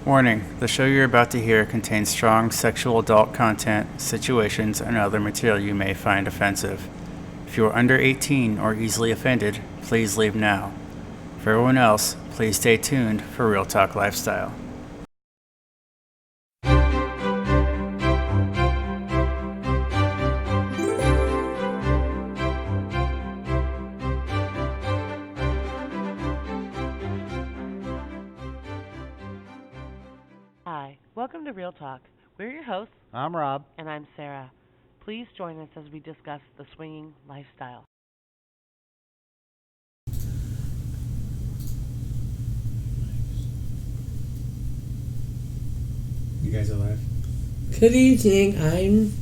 Warning, the show you're about to hear contains strong sexual adult content, situations, and other material you may find offensive. If you are under 18 or easily offended, please leave now. For everyone else, please stay tuned for Real Talk Lifestyle. Hi, welcome to Real Talk. We're your hosts. I'm Rob. And I'm Sarah. Please join us as we discuss the swinging lifestyle. You guys are live? Good evening. I'm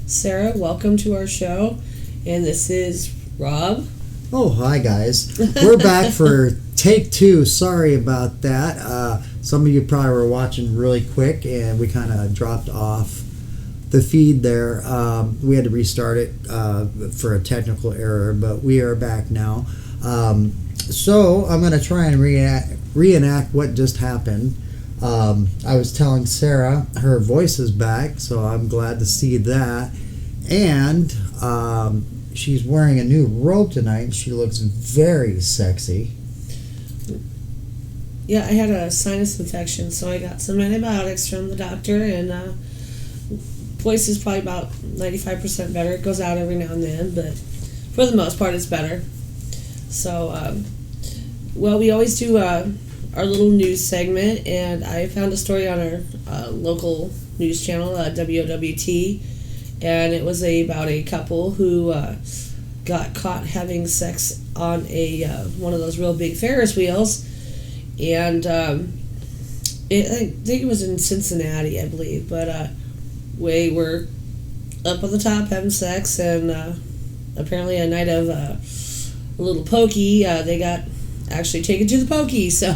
Sarah. Welcome to our show. And this is Rob. Oh, hi, guys. We're back for take 2. Sorry about that. Some of you probably were watching really quick, and we kind of dropped off the feed there. We had to restart it for a technical error, but we are back now. So I'm going to try and reenact what just happened. I was telling Sarah her voice is back, so I'm glad to see that. And she's wearing a new robe tonight, and she looks very sexy. Yeah, I had a sinus infection, so I got some antibiotics from the doctor, and voice is probably about 95% better. It goes out every now and then, but for the most part, it's better. So, well, we always do our little news segment, and I found a story on our local news channel, WOWT, and it was about a couple who got caught having sex on a one of those real big Ferris wheels, and I think it was in Cincinnati, I believe, but we were up on the top having sex, and apparently a night of a little pokey, they got actually taken to the pokey, so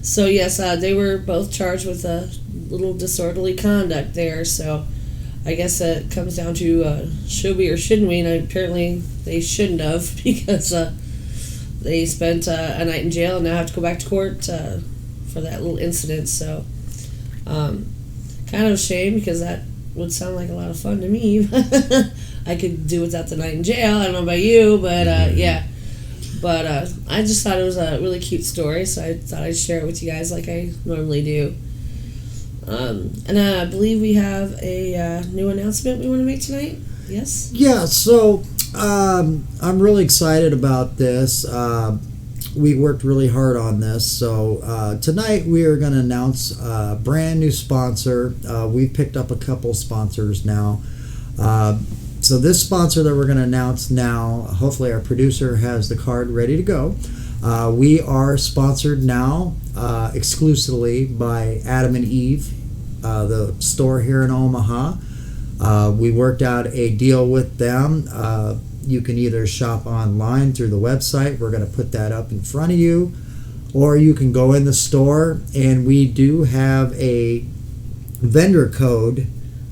so yes, they were both charged with a little disorderly conduct there, so I guess it comes down to should we or shouldn't we, and apparently they shouldn't have, because they spent a night in jail and now have to go back to court for that little incident, so kind of a shame, because that would sound like a lot of fun to me. I could do without the night in jail. I don't know about you, but yeah. But I just thought it was a really cute story, so I thought I'd share it with you guys like I normally do. And I believe we have a new announcement we want to make tonight. Yes? Yeah, so I'm really excited about this. We worked really hard on this. So tonight we are going to announce a brand new sponsor. We've picked up a couple sponsors now. So this sponsor that we're going to announce now, hopefully our producer has the card ready to go. We are sponsored now exclusively by Adam and Eve, the store here in Omaha. We worked out a deal with them. You can either shop online through the website. We're going to put that up in front of you. Or you can go in the store, and we do have a vendor code.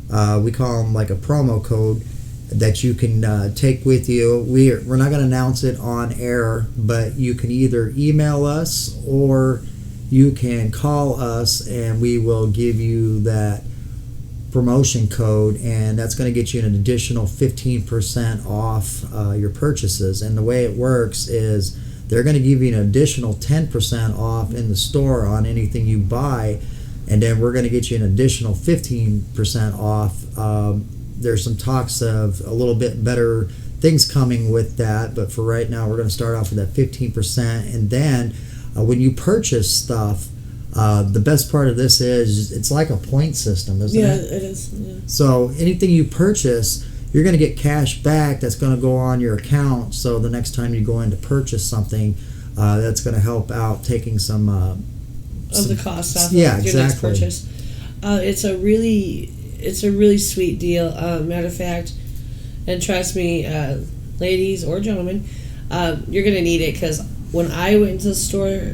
We call them like a promo code that you can take with you. We're not going to announce it on air, but you can either email us or you can call us, and we will give you that promotion code, and that's going to get you an additional 15% off your purchases. And the way it works is they're going to give you an additional 10% off in the store on anything you buy, and then we're going to get you an additional 15% off. There's some talks of a little bit better things coming with that, but for right now we're going to start off with that 15%. And then when you purchase stuff, the best part of this is it's like a point system, isn't it? Yeah, it is. Yeah. So anything you purchase, you're going to get cash back that's going to go on your account. So the next time you go in to purchase something, that's going to help out taking some of the cost off yeah, of your next purchase. It's a really sweet deal. Matter of fact, and trust me, ladies or gentlemen, you're going to need it, because when I went to the store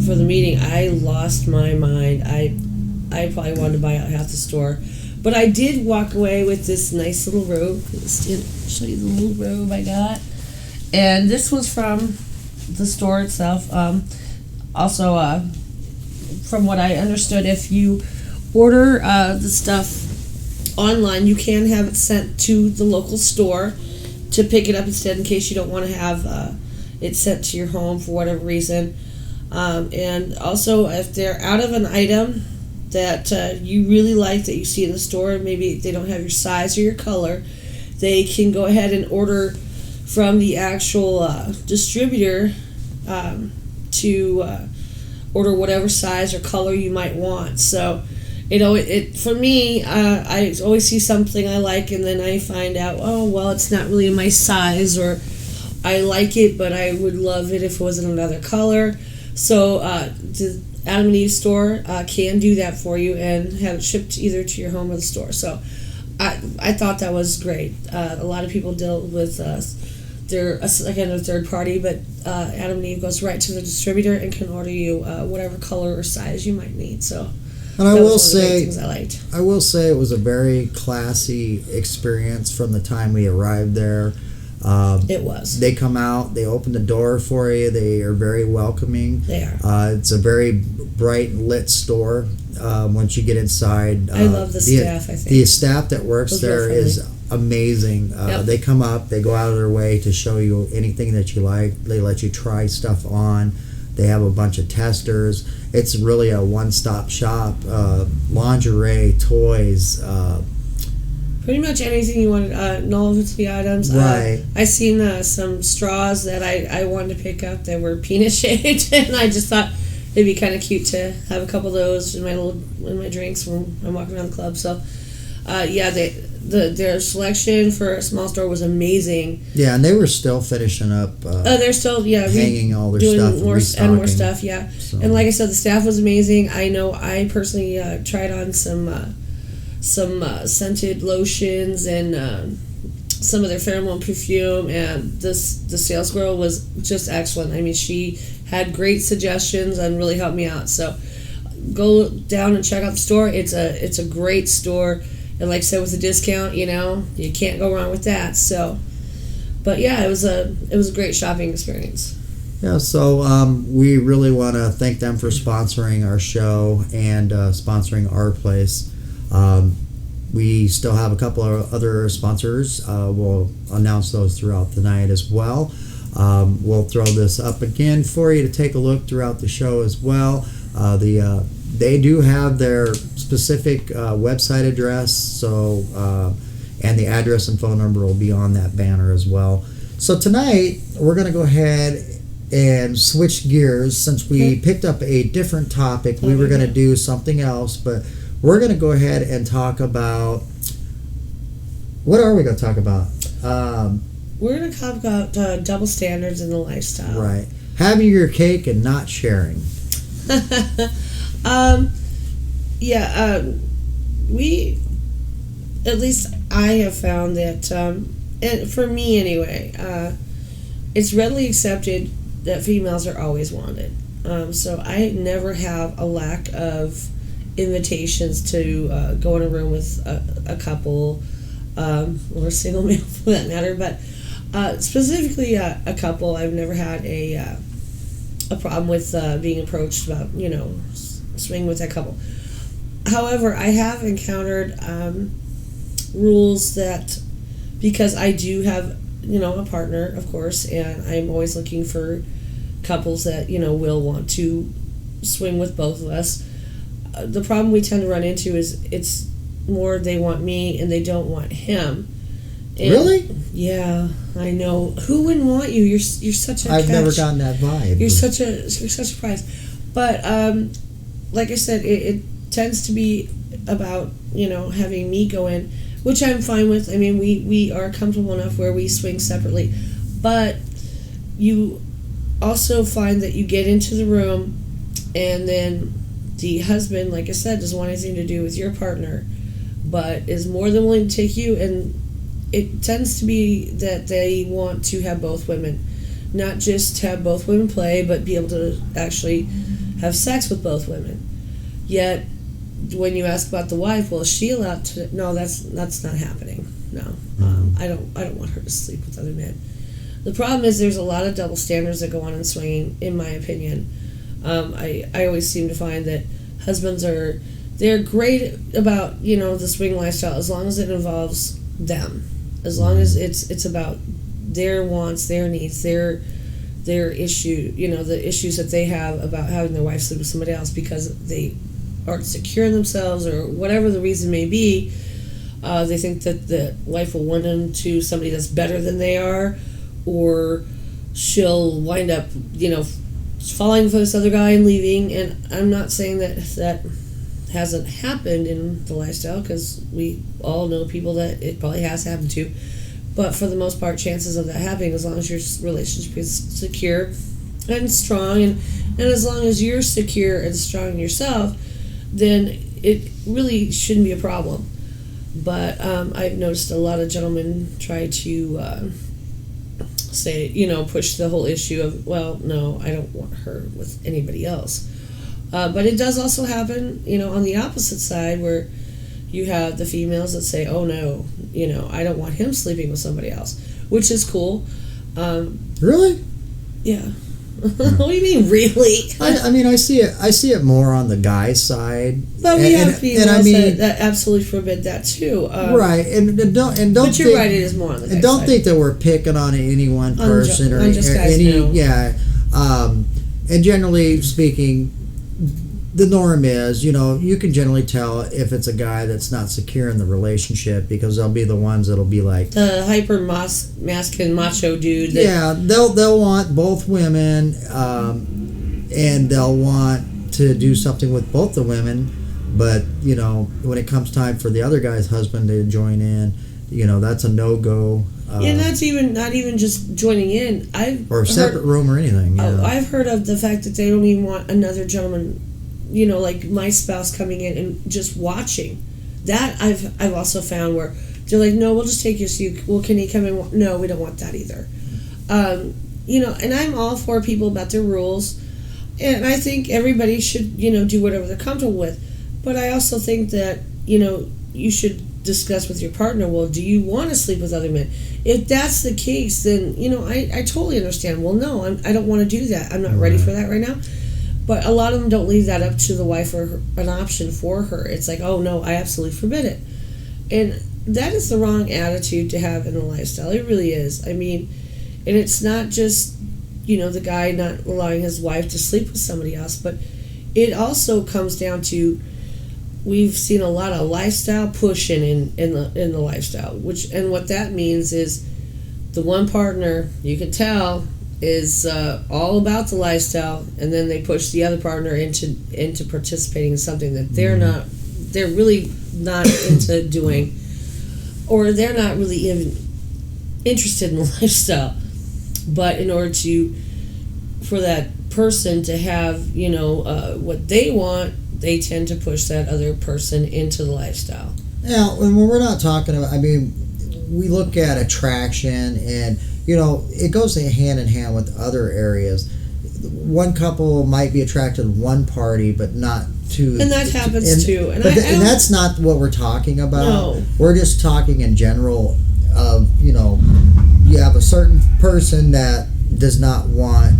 for the meeting, I lost my mind. I probably wanted to buy out half the store. But I did walk away with this nice little robe. I'll show you the little robe I got. And this was from the store itself. Also, from what I understood, if you order the stuff online, you can have it sent to the local store to pick it up instead, in case you don't want to have it sent to your home for whatever reason. And also, if they're out of an item that you really like that you see in the store, maybe they don't have your size or your color, they can go ahead and order from the actual distributor to order whatever size or color you might want. So, it for me, I always see something I like, and then I find out, oh, well, it's not really my size, or I like it, but I would love it if it was in another color. So the Adam and Eve store can do that for you and have it shipped either to your home or the store. So I thought that was great. A lot of people deal with they're again a third party, but Adam and Eve goes right to the distributor and can order you whatever color or size you might need. So. And I will say, it was a very classy experience from the time we arrived there. It was. They come out, they open the door for you, they are very welcoming. They are. It's a very bright lit store once you get inside. I love the staff, I think. The staff that works there is amazing. Yep. They come up, they go out of their way to show you anything that you like. They let you try stuff on. They have a bunch of testers. It's really a one-stop shop. Lingerie, toys. Pretty much anything you wanted. Novelty items. Right. I seen some straws that I wanted to pick up that were penis shaped, and I just thought it'd be kind of cute to have a couple of those in my drinks when I'm walking around the club. So, their selection for a small store was amazing. Yeah, and they were still finishing up. They're still hanging all their doing stuff more more stuff. Yeah, so. And like I said, the staff was amazing. I know I personally tried on some scented lotions and some of their pheromone perfume, and the sales girl was just excellent. I mean, she had great suggestions and really helped me out. So go down and check out the store. It's a great store. And like I said, with a discount, you can't go wrong with that. So, but yeah, it was a great shopping experience. Yeah, so we really want to thank them for sponsoring our show and sponsoring our place. We still have a couple of other sponsors. We'll announce those throughout the night as well. We'll throw this up again for you to take a look throughout the show as well. They do have their specific website address, so and the address and phone number will be on that banner as well. So tonight we're going to go ahead and switch gears. Since we picked up a different topic, we were going to do something else, but we're going to go ahead and talk about, what are we going to talk about? We're going to talk about double standards in the lifestyle. Right. Having your cake and not sharing. We, at least I have found that, and for me anyway, it's readily accepted that females are always wanted. So I never have a lack of invitations to go in a room with a couple, or a single male for that matter, but specifically a couple. I've never had a problem with being approached about, swinging with that couple. However, I have encountered rules that, because I do have, a partner, of course, and I'm always looking for couples that, will want to swing with both of us. The problem we tend to run into is it's more they want me and they don't want him. And really? Yeah, I know. Who wouldn't want you? You're such a. I've never gotten that vibe. You're such a prize. But like I said, it tends to be about having me go in, which I'm fine with. I mean, we are comfortable enough where we swing separately, but you also find that you get into the room, and then the husband, like I said, doesn't want anything to do with your partner, but is more than willing to take you, and it tends to be that they want to have both women, not just have both women play, but be able to actually have sex with both women. Yet, when you ask about the wife, well, is she allowed to? No, that's not happening. No, I don't want her to sleep with other men. The problem is there's a lot of double standards that go on in swinging, in my opinion. I always seem to find that husbands they're great about the swing lifestyle as long as it involves them, as long as it's about their wants, their needs, their issue, the issues that they have about having their wife sleep with somebody else because they aren't secure in themselves or whatever the reason may be. They think that the wife will want them to somebody that's better than they are, or she'll wind up falling for this other guy and leaving. And I'm not saying that hasn't happened in the lifestyle, because we all know people that it probably has happened to. But for the most part, chances of that happening, as long as your relationship is secure and strong, and as long as you're secure and strong in yourself, then it really shouldn't be a problem. But I've noticed a lot of gentlemen try to push the whole issue of, well, no, I don't want her with anybody else. But it does also happen, on the opposite side, where you have the females that say, oh no, I don't want him sleeping with somebody else, which is cool. Really? Yeah. What do you mean, really? I mean, I see it more on the guy's side. But we have females that absolutely forbid that too. Right, and don't. But you're right; it is more on the guy's and don't side. think that we're picking on any one person or just guys, any. no. Yeah, and generally speaking, the norm is, you can generally tell if it's a guy that's not secure in the relationship, because they'll be the ones that'll be like the hyper masculine macho dude. They'll want both women, and they'll want to do something with both the women, but when it comes time for the other guy's husband to join in, that's a no-go. And that's not even just joining in. Or a separate room or anything. I've heard of the fact that they don't even want another gentleman, like my spouse coming in and just watching. That I've also found where they're like, no, we'll just take you. Well, can he come in? No, we don't want that either. And I'm all for people about their rules, and I think everybody should do whatever they're comfortable with. But I also think that you should discuss with your partner, well, do you want to sleep with other men? If that's the case, then I totally understand. Well, no, I don't want to do that. I'm not ready for that right now. But a lot of them don't leave that up to the wife or an option for her. It's like, oh no, I absolutely forbid it. And that is the wrong attitude to have in the lifestyle. It really is. I mean, and it's not just the guy not allowing his wife to sleep with somebody else, but it also comes down to, we've seen a lot of lifestyle pushing in the lifestyle, and what that means is the one partner, you can tell, is all about the lifestyle, and then they push the other partner into participating in something that they're really not into doing, or they're not really even interested in the lifestyle. But in order for that person to have what they want, they tend to push that other person into the lifestyle. Now, when we're not talking about, we look at attraction, and it goes hand in hand with other areas. One couple might be attracted to one party, but not to... And that happens too. And that's not what we're talking about. No. We're just talking in general of, you have a certain person that does not want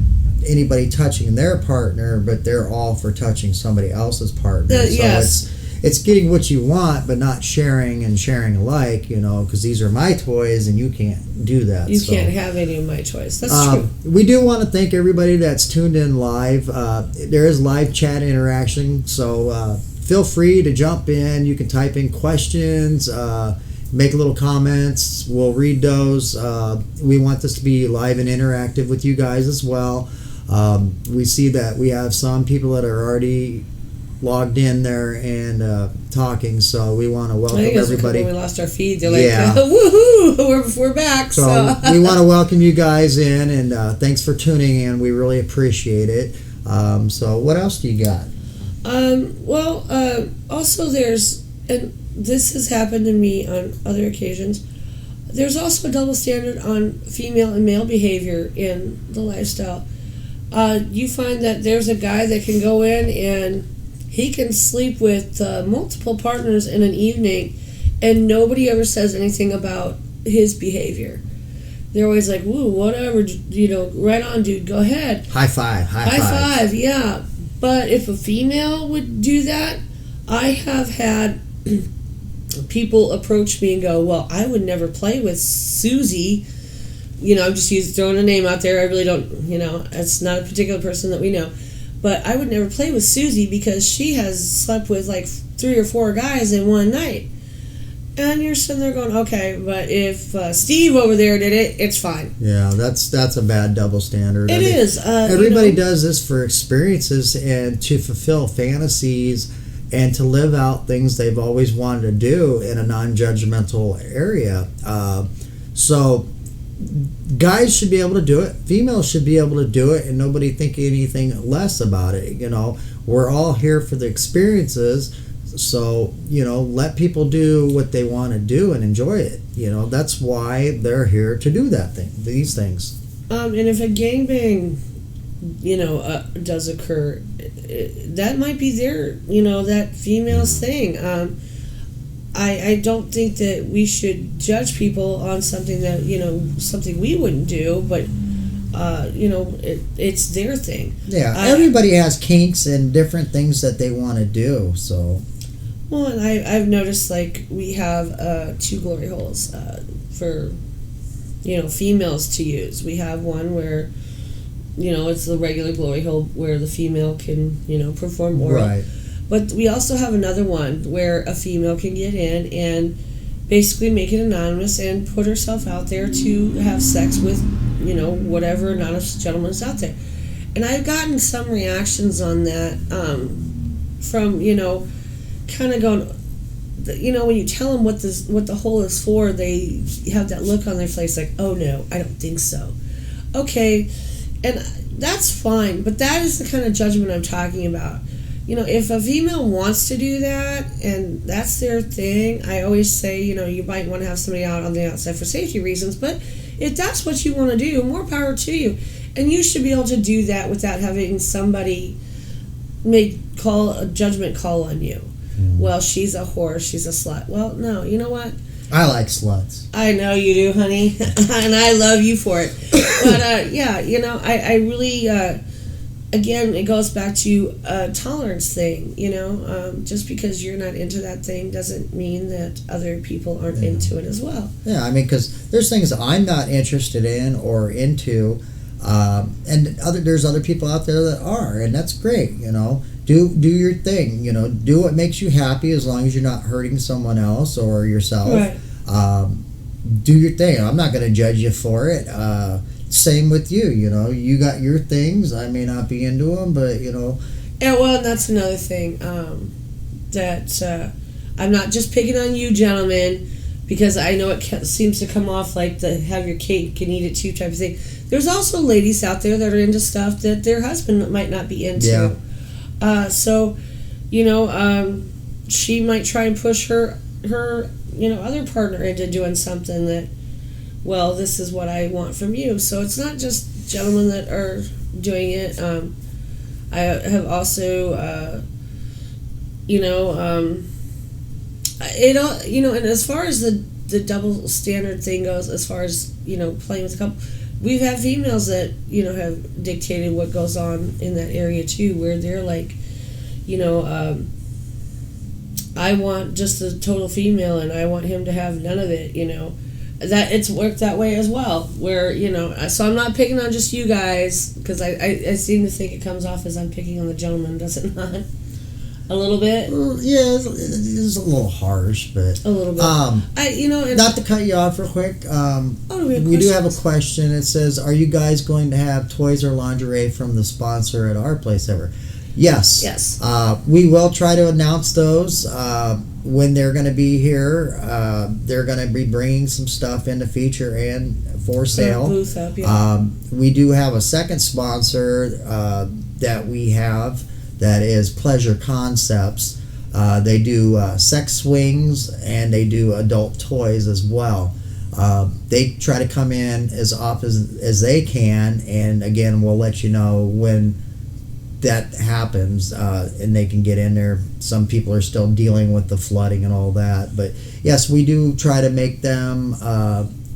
anybody touching their partner, but they're all for touching somebody else's partner. So yes. It's getting what you want, but not sharing alike, because these are my toys and you can't do that. You can't have any of my toys. That's true. We do want to thank everybody that's tuned in live. There is live chat interaction, so feel free to jump in. You can type in questions, make little comments. We'll read those. We want this to be live and interactive with you guys as well. We see that we have some people that are already logged in there and talking, so we want to welcome everybody. When we lost our feed, they're like, woohoo, we're back. So we want to welcome you guys in, and thanks for tuning in. We really appreciate it. So what else do you got? Also there's, and this has happened to me on other occasions, there's also a double standard on female and male behavior in the lifestyle. You find that there's a guy that can go in and he can sleep with multiple partners in an evening, and nobody ever says anything about his behavior. they're always like, "Woo, whatever, right on, dude, go ahead." High five. High five, yeah. But if a female would do that, I have had people approach me and go, "Well, I would never play with Susie." I'm just throwing a name out there. I really don't, it's not a particular person that we know. But I would never play with Susie because she has slept with like 3 or 4 guys in one night. And you're sitting there going, okay, but if Steve over there did it, it's fine. Yeah, that's a bad double standard. It is. Everybody does this for experiences and to fulfill fantasies and to live out things they've always wanted to do in a non-judgmental area. So guys should be able to do it. Females should be able to do it, and nobody think anything less about it. We're all here for the experiences. So, let people do what they want to do and enjoy it. That's why they're here to do these things. And if a gangbang, does occur, that might be their, that female's thing. I don't think that we should judge people on something that, something we wouldn't do, but, it's their thing. Yeah, everybody has kinks and different things that they want to do, so... Well, and I've noticed, like, we have 2 glory holes for, females to use. We have one where, it's the regular glory hole where the female can, perform oral. Right. But we also have another one where a female can get in and basically make it anonymous and put herself out there to have sex with, whatever anonymous gentleman is out there. And I've gotten some reactions on that from, kind of going, when you tell them what the hole is for, they have that look on their face like, oh no, I don't think so. Okay, and that's fine, but that is the kind of judgment I'm talking about. If a female wants to do that and that's their thing, I always say, you might want to have somebody out on the outside for safety reasons, but if that's what you want to do, more power to you. And you should be able to do that without having somebody make a judgment call on you. Well, she's a whore, she's a slut. Well, no, you know what? I like sluts. I know you do, honey, and I love you for it. But, I really, again, it goes back to a tolerance thing, just because you're not into that thing doesn't mean that other people aren't into it as well. Yeah, because there's things that I'm not interested in or into, and there's other people out there that are, and that's great, Do your thing, do what makes you happy as long as you're not hurting someone else or yourself. Right. Do your thing. I'm not going to judge you for it. Same with you, you got your things. I may not be into them, but, Yeah, well, and that's another thing that I'm not just picking on you, gentlemen, because I know it seems to come off like the have your cake and eat it too type of thing. There's also ladies out there that are into stuff that their husband might not be into. Yeah. She might try and push her other partner into doing something that, well, this is what I want from you. So it's not just gentlemen that are doing it. I have also, and as far as the double standard thing goes, as far as, playing with a couple, we've had females that, have dictated what goes on in that area too, where they're like, I want just a total female and I want him to have none of it, That it's worked that way as well, where, so I'm not picking on just you guys, because I seem to think it comes off as I'm picking on the gentleman, does it not? A little bit? Well, yeah, it's a little harsh, but... A little bit. Not to cut you off real quick, we do have a question. It says, are you guys going to have toys or lingerie from the sponsor at our place ever? Yes. Yes. We will try to announce those when they're going to be here. They're going to be bringing some stuff in to feature and for sale. Booth up, yeah. We do have a second sponsor that we have that is Pleasure Concepts. They do sex swings and they do adult toys as well. They try to come in as often as they can, and again, we'll let you know when that happens, and they can get in there. Some people are still dealing with the flooding and all that, but yes, we do try to make them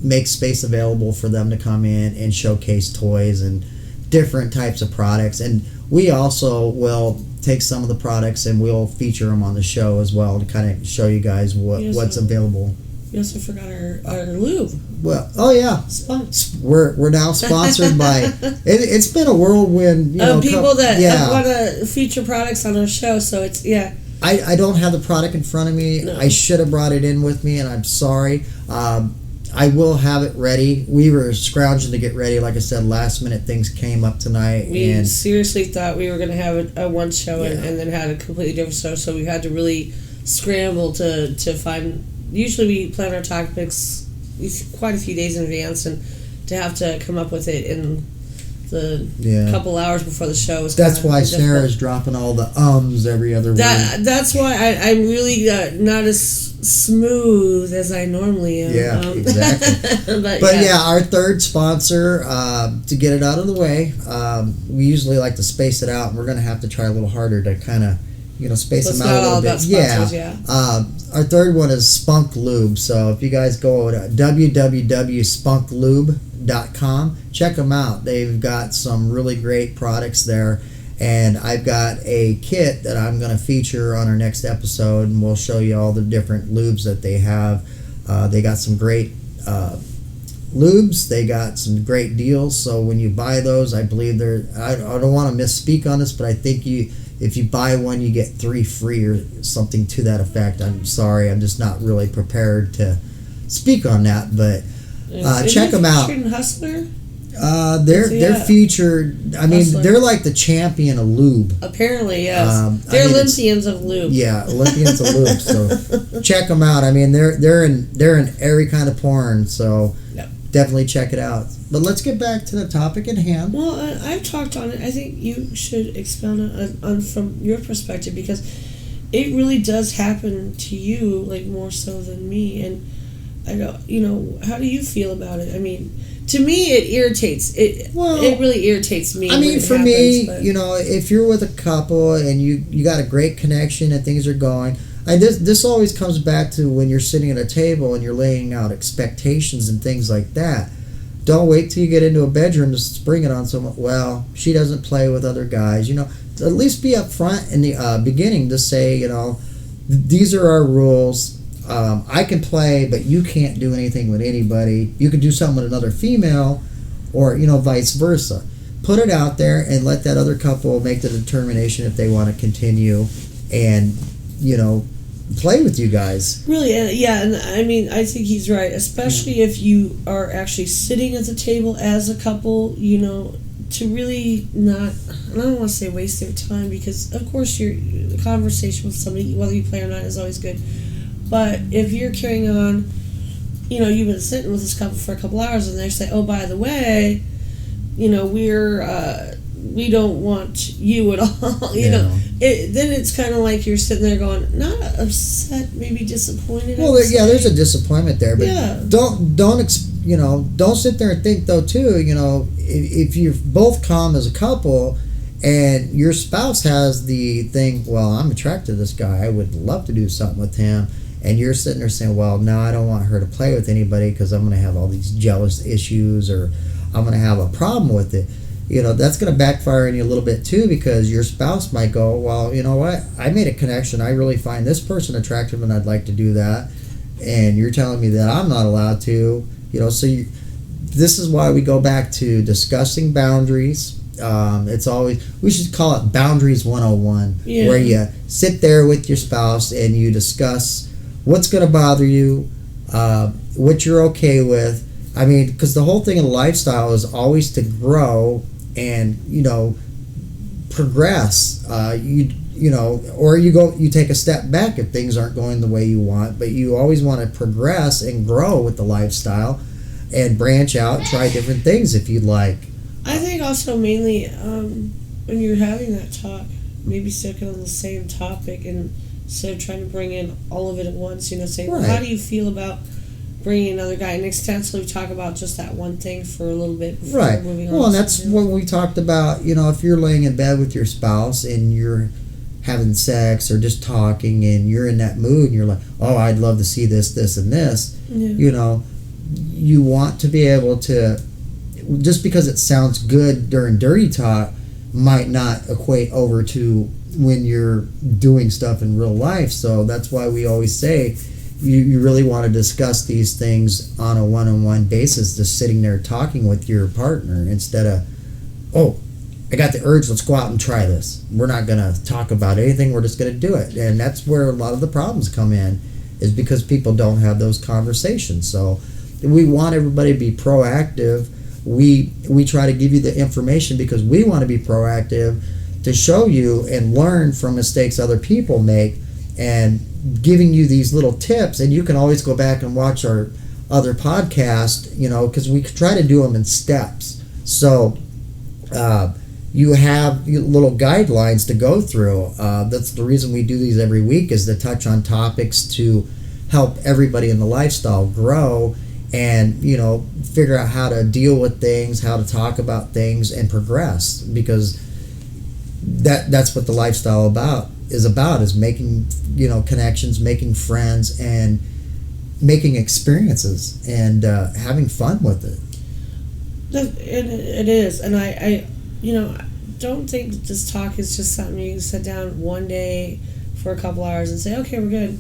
make space available for them to come in and showcase toys and different types of products. And we also will take some of the products and we'll feature them on the show as well to kind of show you guys what's available. We also forgot our lube. Well, oh yeah, we're now sponsored by. It's been a whirlwind. People that want to feature products on our show. So it's I don't have the product in front of me. No. I should have brought it in with me, and I'm sorry. I will have it ready. We were scrounging to get ready. Like I said, last minute things came up tonight. We seriously thought we were going to have a one show and then had a completely different show. So we had to really scramble to find. Usually we plan our topics quite a few days in advance, and to have to come up with it in the couple hours before the show is that's why Sarah's dropping all the every other word. That's why I'm really not as smooth as I normally am. Yeah, exactly. but our third sponsor, to get it out of the way, we usually like to space it out, and we're going to have to try a little harder to kind of space them out a little bit. Our third one is Spunk Lube. So if you guys go to www.spunklube.com, check them out. They've got some really great products there. And I've got a kit that I'm going to feature on our next episode, and we'll show you all the different lubes that they have. They got some great lubes. They got some great deals. So when you buy those, I believe I don't want to misspeak on this, but I think if you buy one, you get 3 free or something to that effect. I'm sorry, I'm just not really prepared to speak on that, but check them out. Hustler? They're featured. I mean, Hustler. They're like the champion of lube. Apparently, yes. They're Olympians of lube. Yeah, Olympians of lube. So check them out. I mean, they're in every kind of porn. So definitely check it out. But let's get back to the topic at hand. Well, I've talked on it. I think you should expound on from your perspective, because it really does happen to you, like more so than me. And I don't, how do you feel about it? I mean, to me, it irritates. It really irritates me. I mean, for me, if you're with a couple and you got a great connection and things are going. This always comes back to when you're sitting at a table and you're laying out expectations and things like that. Don't wait till you get into a bedroom to spring it on someone. Well, she doesn't play with other guys. At least be up front in the beginning to say, these are our rules. I can play, but you can't do anything with anybody. You can do something with another female, or vice versa. Put it out there and let that other couple make the determination if they want to continue and play with you guys. Really, and I mean, I think he's right, especially if you are actually sitting at the table as a couple, to really not, and I don't want to say waste their time, because of course the conversation with somebody, whether you play or not, is always good. But if you're carrying on, you've been sitting with this couple for a couple hours, and they say, oh, by the way, we don't want you at all. Then it's kind of like you're sitting there going, not upset, maybe disappointed. Well, there's a disappointment there, but don't sit there and think though too. If you're both calm as a couple, and your spouse has the thing, well, I'm attracted to this guy, I would love to do something with him, and you're sitting there saying, well, no, I don't want her to play with anybody because I'm going to have all these jealous issues, or I'm going to have a problem with it. That's going to backfire on you a little bit too, because your spouse might go, well, you know what? I made a connection. I really find this person attractive and I'd like to do that. And you're telling me that I'm not allowed to, this is why we go back to discussing boundaries. It's always, we should call it Boundaries 101, where you sit there with your spouse and you discuss what's going to bother you, what you're okay with. I mean, because the whole thing in lifestyle is always to grow and progress. Or you take a step back if things aren't going the way you want, but you always want to progress and grow with the lifestyle and branch out and try different things if you'd like. I think also mainly when you're having that talk, maybe sticking on the same topic and instead of trying to bring in all of it at once, saying, well, how do you feel about bringing another guy, and extensively talk about just that one thing for a little bit before moving on. Well, and that's what we talked about, if you're laying in bed with your spouse and you're having sex or just talking and you're in that mood and you're like, oh, I'd love to see this, this, and this, you want to be able to, just because it sounds good during dirty talk might not equate over to when you're doing stuff in real life. So that's why we always say you really want to discuss these things on a one-on-one basis, just sitting there talking with your partner instead of, oh, I got the urge, let's go out and try this. We're not going to talk about anything, we're just going to do it. And that's where a lot of the problems come in, is because people don't have those conversations. So we want everybody to be proactive. We try to give you the information because we want to be proactive, to show you and learn from mistakes other people make, and giving you these little tips. And you can always go back and watch our other podcast, because we try to do them in steps. So you have little guidelines to go through. That's the reason we do these every week, is to touch on topics to help everybody in the lifestyle grow and figure out how to deal with things, how to talk about things, and progress. Because that's what the lifestyle is making connections, making friends, and making experiences, and having fun with it. It is, and I don't think this talk is just something you can sit down one day for a couple hours and say, okay, we're good.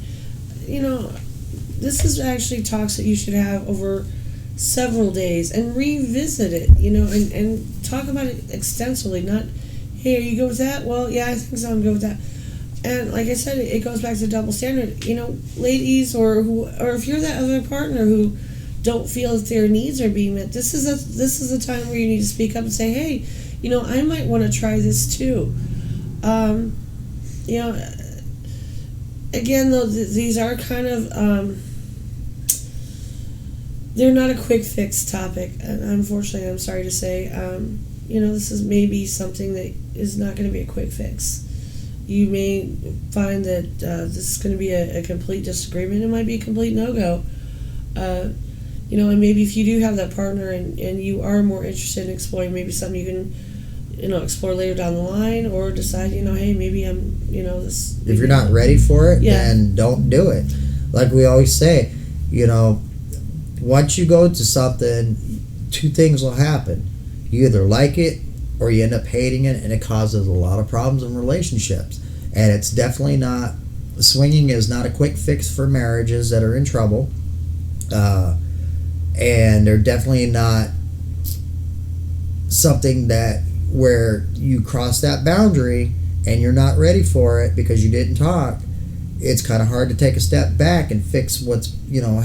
This is actually talks that you should have over several days and revisit it, and talk about it extensively. Not, hey, are you good with that? Well, yeah, I think so, I'm good with that. And like I said, it goes back to double standard. Ladies, or if you're that other partner who don't feel that their needs are being met, this is a time where you need to speak up and say, hey, I might want to try this too. Again, though, these are kind of they're not a quick fix topic. Unfortunately, I'm sorry to say. This is maybe something that is not going to be a quick fix. You may find that this is going to be a complete disagreement. It might be a complete no-go. And maybe if you do have that partner and you are more interested in exploring, maybe something you can, explore later down the line, or decide, hey, maybe I'm, this. If you're not ready for it, then don't do it. Like we always say, once you go to something, two things will happen. You either like it or you end up hating it, and it causes a lot of problems in relationships. And it's definitely not, swinging is not a quick fix for marriages that are in trouble. And they're definitely not something that where you cross that boundary and you're not ready for it because you didn't talk. It's kind of hard to take a step back and fix what's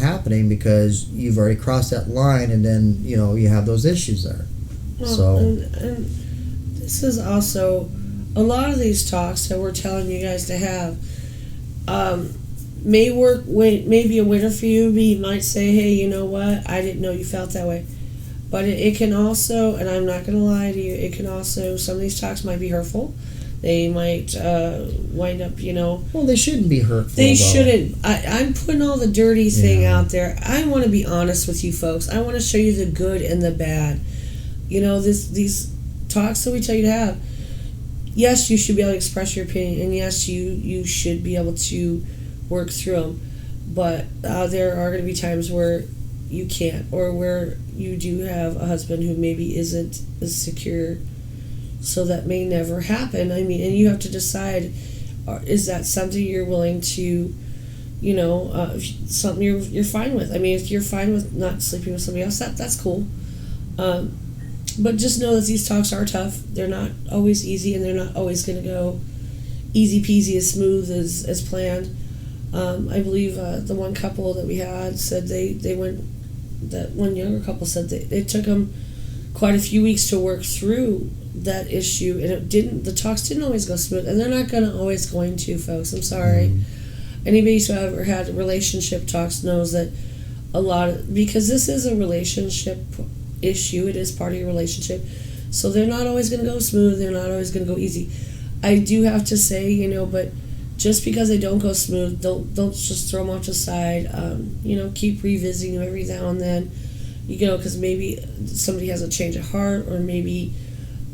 happening, because you've already crossed that line, and then you have those issues there. Well, and this is also a lot of these talks that we're telling you guys to have may be a winner for you. You might say, hey, you know what, I didn't know you felt that way. But it can also, and I'm not going to lie to you, it can also, some of these talks might be hurtful. They might wind up, Well, they shouldn't be hurtful. They shouldn't. I'm putting all the dirty thing out there. I want to be honest with you folks. I want to show you the good and the bad. These talks that we tell you to have, yes, you should be able to express your opinion, and yes, you should be able to work through them. But there are going to be times where you can't, or where you do have a husband who maybe isn't as secure, so that may never happen. And you have to decide, is that something you're willing to, something you're fine with. If you're fine with not sleeping with somebody else, that's cool. But just know that these talks are tough. They're not always easy, and they're not always going to go easy peasy, as smooth as planned. I believe the one couple that we had said they went, that one younger couple said it took them quite a few weeks to work through that issue, and the talks didn't always go smooth, and they're not always going to, folks. I'm sorry. Mm-hmm. Anybody who's ever had relationship talks knows that because this is a relationship issue, it is part of your relationship, so they're not always going to go smooth, they're not always going to go easy. I do have to say, but just because they don't go smooth, don't just throw them off to the side. Keep revisiting them every now and then, because maybe somebody has a change of heart, or maybe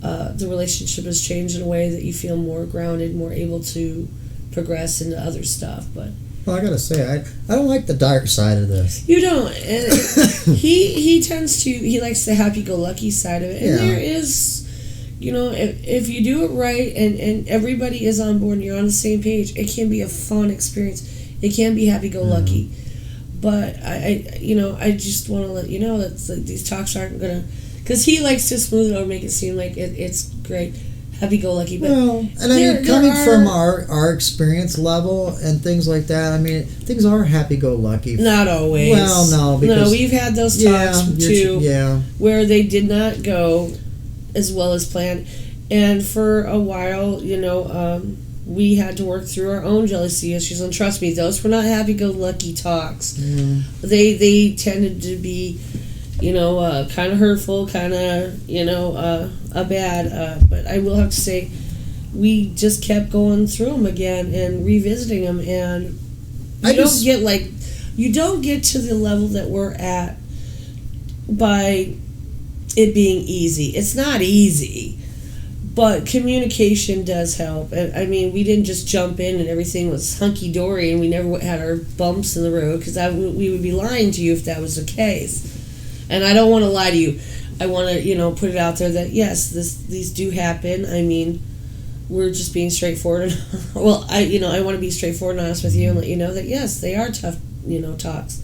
the relationship has changed in a way that you feel more grounded, more able to progress into other stuff. But Well, I gotta say, I don't like the dark side of this. You don't. And he tends to, he likes the happy-go-lucky side of it. And Yeah. there is, if you do it right and everybody is on board and you're on the same page, it can be a fun experience. It can be happy-go-lucky. But I just want to let you know that these talks aren't going to, because he likes to smooth it over, make it seem like it's great. Happy-go-lucky, but and I mean, coming from our experience level and things like that, I mean, things are happy-go-lucky. Not always. Well, no, because we've had those talks too, where they did not go as well as planned, and for a while, we had to work through our own jealousy issues. And trust me, those were not happy-go-lucky talks. They tended to be, kind of hurtful, kind of, a bad. But I will have to say, we just kept going through them again and revisiting them, and you don't get to the level that we're at by it being easy. It's not easy, but communication does help. And I mean, we didn't just jump in and everything was hunky dory, and we never had our bumps in the road, because we would be lying to you if that was the case. And I don't want to lie to you. I want to, put it out there that, yes, these do happen. I mean, we're just being straightforward. Well, I want to be straightforward and honest with you and let you know that, yes, they are tough, talks.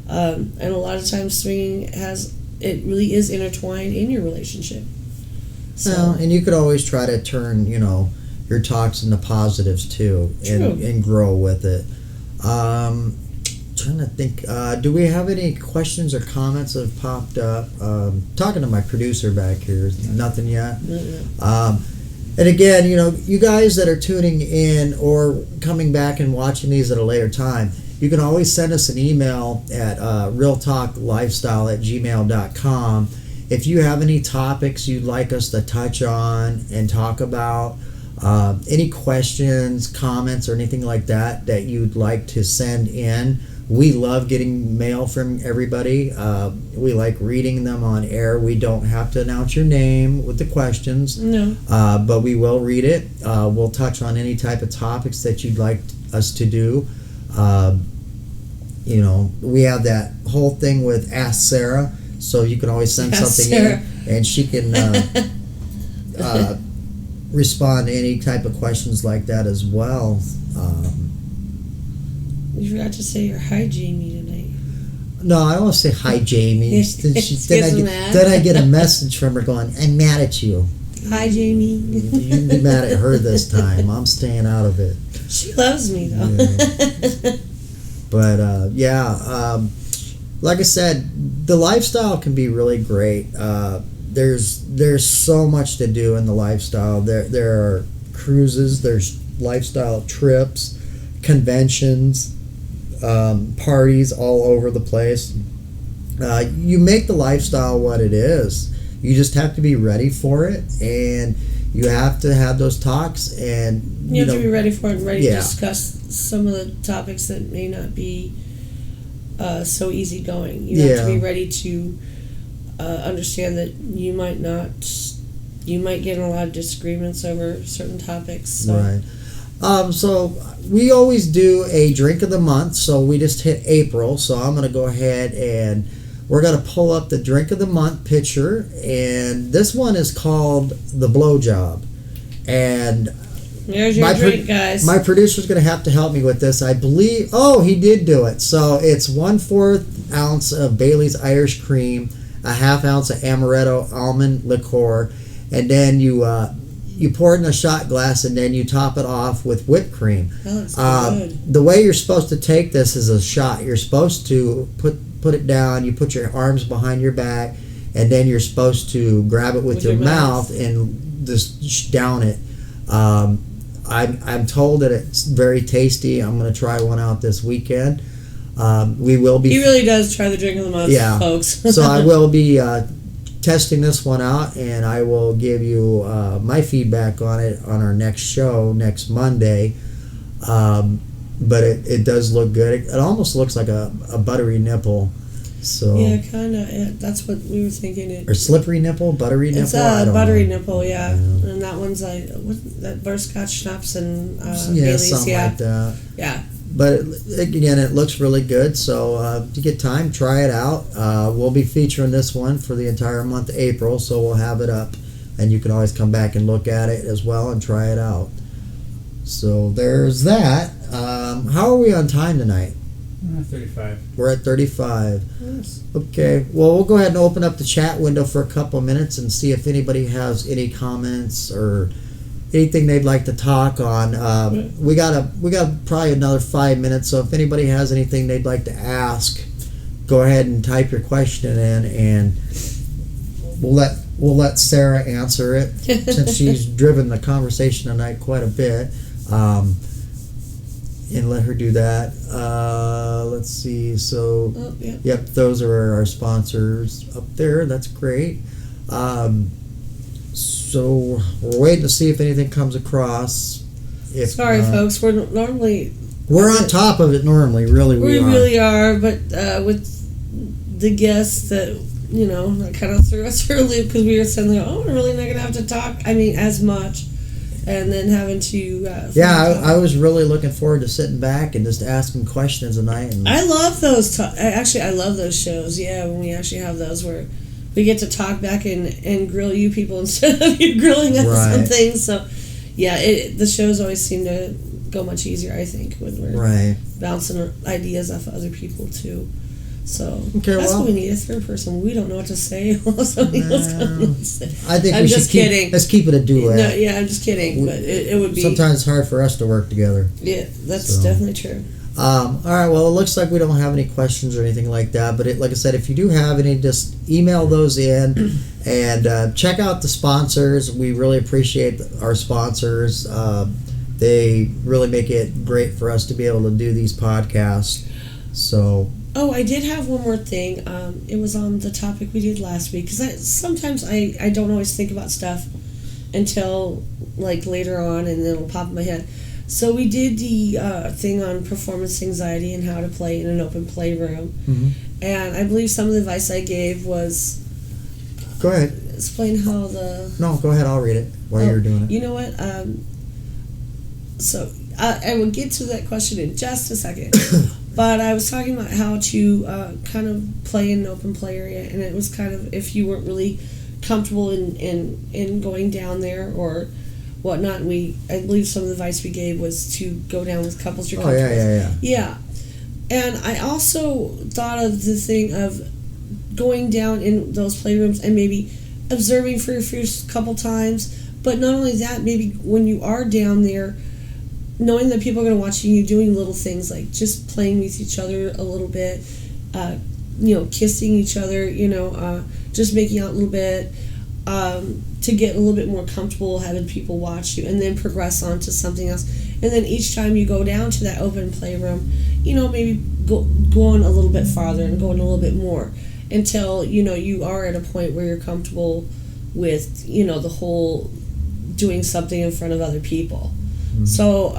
And a lot of times swinging it really is intertwined in your relationship. So. Well, and you could always try to turn, your talks into positives too, and grow with it. Trying to think, do we have any questions or comments that have popped up? Talking to my producer back here, nothing yet. And again, you guys that are tuning in or coming back and watching these at a later time, you can always send us an email at realtalklifestyle@gmail.com if you have any topics you'd like us to touch on and talk about. Any questions, comments, or anything like that you'd like to send in. We love getting mail from everybody. We like reading them on air. We don't have to announce your name with the questions. No. But we will read it. We'll touch on any type of topics that you'd like us to do. We have that whole thing with Ask Sarah, so you can always send something in, and she can respond to any type of questions like that as well. You forgot to say your hi, Jamie, tonight. No, I don't want to say hi, Jamie. then I get a message from her going, "I'm mad at you." Hi, Jamie. You can be mad at her this time. I'm staying out of it. She loves me, though. Yeah. But like I said, the lifestyle can be really great. There's so much to do in the lifestyle. There are cruises. There's lifestyle trips, conventions, parties all over the place. You make the lifestyle what it is. You just have to be ready for it, and you have to have those talks, and you have to be ready for it and ready to discuss some of the topics that may not be so easygoing. You have to be ready to understand that you might get in a lot of disagreements over certain topics. So. Right. So we always do a drink of the month. So we just hit April. So I'm going to go ahead and we're going to pull up the drink of the month picture. And this one is called the Blowjob. And there's your drink, guys. My producer's going to have to help me with this. I believe, he did do it. So it's 1/4 ounce of Bailey's Irish Cream, a 1/2 ounce of Amaretto almond liqueur, and then you pour it in a shot glass, and then you top it off with whipped cream. Oh, that's good. The way you're supposed to take this is a shot. You're supposed to put it down. You put your arms behind your back, and then you're supposed to grab it with your mouth and just down it. I'm told that it's very tasty. I'm going to try one out this weekend. We will be. He really does try the drink of the month, folks. So I will be testing this one out, and I will give you my feedback on it on our next show next Monday. But it does look good. It almost looks like a buttery nipple. So yeah, kind of. Yeah, that's what we were thinking. Or slippery nipple, buttery nipple. It's a buttery nipple, yeah. And that one's like that butterscotch schnapps and Bailey's, something like that. Yeah, But again, it looks really good. So if you get time, try it out. We'll be featuring this one for the entire month of April, so we'll have it up, and you can always come back and look at it as well and try it out. So there's that. How are we on time tonight? 35. We're at 35. Yes. Okay. Well, we'll go ahead and open up the chat window for a couple minutes and see if anybody has any comments or anything they'd like to talk on. We got probably another 5 minutes. So if anybody has anything they'd like to ask, go ahead and type your question in, and we'll let Sarah answer it since she's driven the conversation tonight quite a bit. And let her do that. Let's see. So, yep, those are our sponsors up there. That's great. So we're waiting to see if anything comes across. Sorry, folks. We're on top of it normally. Really, we are. Really are. But with the guests that that kind of threw us for a loop because we were suddenly, we're really not gonna have to talk. I mean, as much. And then having to I was really looking forward to sitting back and just asking questions tonight. And I love those. I love those shows. Yeah, when we actually have those where we get to talk back and grill you people instead of you grilling us on things. So, yeah, the shows always seem to go much easier. I think when we're bouncing ideas off of other people too. So that's what we need, a third person. We don't know what to say. Somebody else doesn't say. I think I'm just kidding. Let's keep it a duet. No, yeah, I'm just kidding. But it would be. Sometimes it's hard for us to work together. Yeah, that's definitely true. All right. Well, it looks like we don't have any questions or anything like that. But like I said, if you do have any, just email those in and check out the sponsors. We really appreciate our sponsors. They really make it great for us to be able to do these podcasts. So. Oh, I did have one more thing. It was on the topic we did last week because sometimes I don't always think about stuff until like later on, and then it'll pop in my head. So we did the thing on performance anxiety and how to play in an open playroom, and I believe some of the advice I gave was. Go ahead. Explain how the. No, go ahead. I'll read it while you're doing it. You know what? So I will get to that question in just a second. But I was talking about how to kind of play in an open play area, and it was kind of if you weren't really comfortable in going down there or whatnot. I believe some of the advice we gave was to go down with couples you're comfortable with. Yeah. And I also thought of the thing of going down in those playrooms and maybe observing for your first couple times, but not only that, maybe when you are down there, knowing that people are going to watch you doing little things like just playing with each other a little bit, kissing each other, just making out a little bit, to get a little bit more comfortable having people watch you, and then progress on to something else. And then each time you go down to that open playroom, maybe going a little bit farther and going a little bit more until, you are at a point where you're comfortable with, the whole doing something in front of other people. So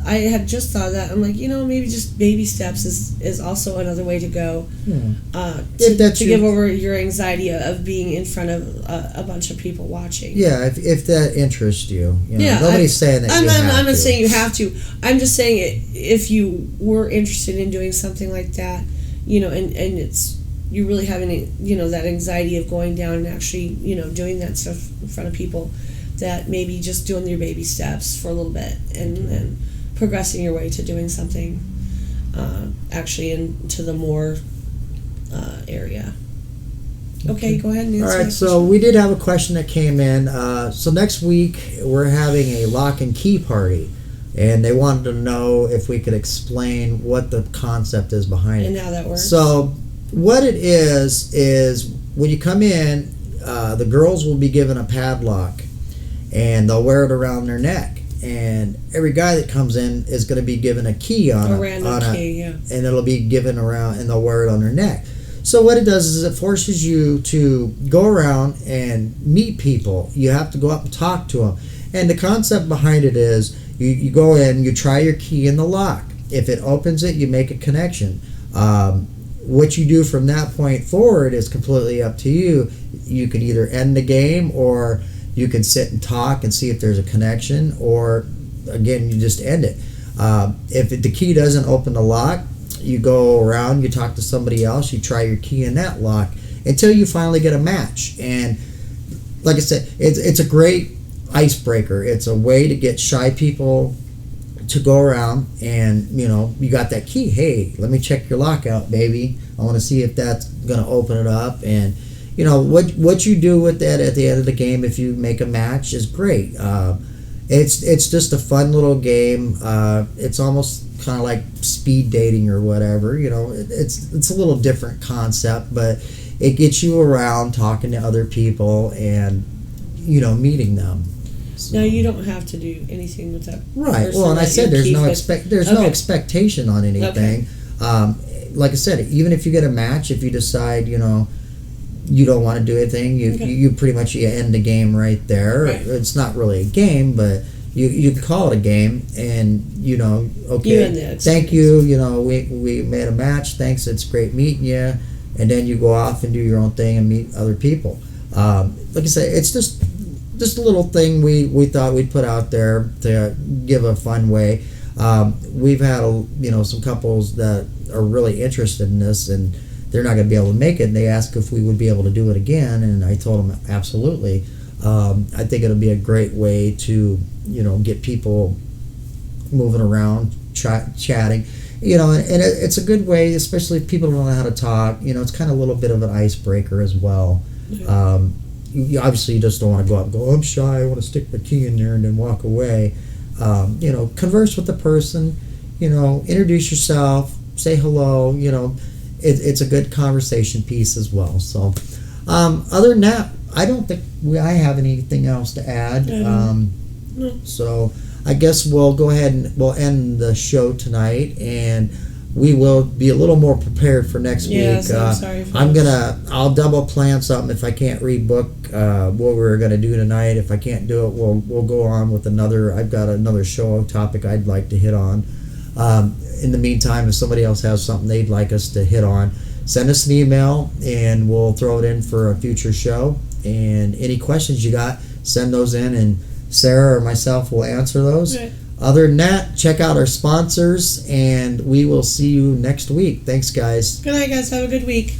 I had just thought of that. I'm like, maybe just baby steps is also another way to go to give over your anxiety of being in front of a bunch of people watching. Yeah, if that interests you. Nobody's saying that I'm not saying you have to. I'm just saying if you were interested in doing something like that, and it's you really having that anxiety of going down and actually doing that stuff in front of people. That maybe just doing your baby steps for a little bit and then progressing your way to doing something actually into the more area. Okay, go ahead and answer. All right, so we did have a question that came in. So next week we're having a lock and key party, and they wanted to know if we could explain what the concept is behind it. And how that works. So what it is when you come in, the girls will be given a padlock, and they'll wear it around their neck. And every guy that comes in is going to be given a key on a random key, yeah. And it'll be given around, and they'll wear it on their neck. So what it does is it forces you to go around and meet people. You have to go up and talk to them. And the concept behind it is you go in, you try your key in the lock. If it opens it, you make a connection. What you do from that point forward is completely up to you. You can either end the game, or you can sit and talk and see if there's a connection, or again, you just end it. If the key doesn't open the lock, you go around, you talk to somebody else, you try your key in that lock until you finally get a match. And like I said, it's a great icebreaker. It's a way to get shy people to go around and, you got that key. Hey, let me check your lock out, baby. I want to see if that's going to open it up. And, what you do with that at the end of the game, if you make a match, is great. It's just a fun little game. It's almost kind of like speed dating or whatever. It's a little different concept, but it gets you around talking to other people and meeting them. So. Now you don't have to do anything with that. Right. Well, and I said there's no expectation on anything. Okay. Like I said, even if you get a match, if you decide you don't want to do anything, you pretty much end the game right there. Right. It's not really a game, but you can call it a game, and okay, thank you. We made a match. Thanks, it's great meeting you, and then you go off and do your own thing and meet other people. Like I said, it's just a little thing we thought we'd put out there to give a fun way. We've had some couples that are really interested in this, and they're not going to be able to make it, and they asked if we would be able to do it again, and I told them absolutely. I think it'll be a great way to get people moving around, chatting, and it's a good way, especially if people don't know how to talk. It's kind of a little bit of an icebreaker as well. You obviously just don't want to go out and go, I'm shy, I want to stick my key in there and then walk away. Converse with the person, introduce yourself, say hello, it's a good conversation piece as well. So other than that, I don't think I have anything else to add. No. So I guess we'll go ahead and we'll end the show tonight, and we will be a little more prepared for next week. So I'm sorry. I'll double plan something if I can't rebook what we're gonna do tonight. If I can't do it, we'll go on with another. I've got another show topic I'd like to hit on. In the meantime, if somebody else has something they'd like us to hit on, send us an email and we'll throw it in for a future show. And any questions you got, send those in, and Sarah or myself will answer those. Right. Other than that, check out our sponsors, and we will see you next week. Thanks, guys. Good night, guys. Have a good week.